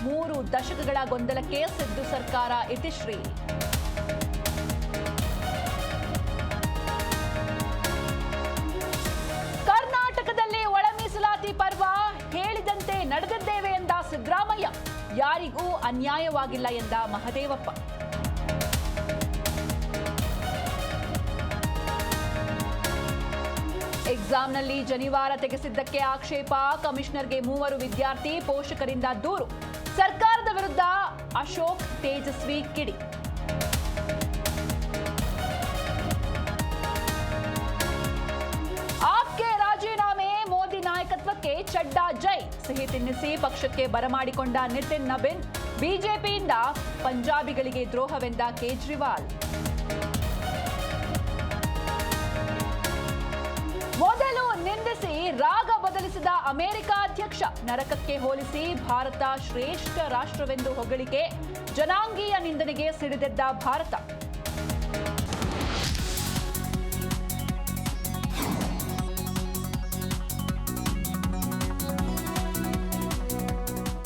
3 ದಶಕಗಳ ಗೊಂದಲಕ್ಕೆ ಸಿದ್ದು ಸರ್ಕಾರ ಇತಿಶ್ರೀ. ಕರ್ನಾಟಕದಲ್ಲಿ ಒಳ ಮೀಸಲಾತಿ ಪರ್ವ ಹೇಳಿದಂತೆ ನಡೆದಿದ್ದೇವೆ ಎಂದ ಸಿದ್ದರಾಮಯ್ಯ. ಯಾರಿಗೂ ಅನ್ಯಾಯವಾಗಿಲ್ಲ ಎಂದ ಮಹದೇವಪ್ಪ. ಎಕ್ಸಾಮ್ನಲ್ಲಿ ಜನಿವಾರ ತೆಗೆಸಿದ್ದಕ್ಕೆ ಆಕ್ಷೇಪ. ಕಮಿಷನರ್ಗೆ 3 ವಿದ್ಯಾರ್ಥಿ ಪೋಷಕರಿಂದ ದೂರು. ಸರ್ಕಾರದ ವಿರುದ್ಧ ಅಶೋಕ್ ತೇಜಸ್ವಿ ಕಿಡಿ. ಆಪ್ಗೆ ರಾಜೀನಾಮೆ, ಮೋದಿ ನಾಯಕತ್ವಕ್ಕೆ ಚಡ್ಡಾ ಜೈ. ಸಿಹಿ ತಿನ್ನಿಸಿ ಪಕ್ಷಕ್ಕೆ ಬರಮಾಡಿಕೊಂಡ ನಿತಿನ್ ನಬೀನ್. ಬಿಜೆಪಿಯಿಂದ ಪಂಜಾಬಿಗಳಿಗೆ ದ್ರೋಹವೆಂದ ಕೇಜ್ರಿವಾಲ್. ಮೊದಲು ನಿಂದಿಸಿ ರಾಗ ಬದಲಿಸಿದ ಅಮೆರಿಕ ಅಧ್ಯಕ್ಷ. ನರಕಕ್ಕೆ ಹೋಲಿಸಿ ಭಾರತ ಶ್ರೇಷ್ಠ ರಾಷ್ಟ್ರವೆಂದು ಹೊಗಳಿಕೆ. ಜನಾಂಗೀಯ ನಿಂದನೆಗೆ ಸಿಡಿದೆದ್ದ ಭಾರತ.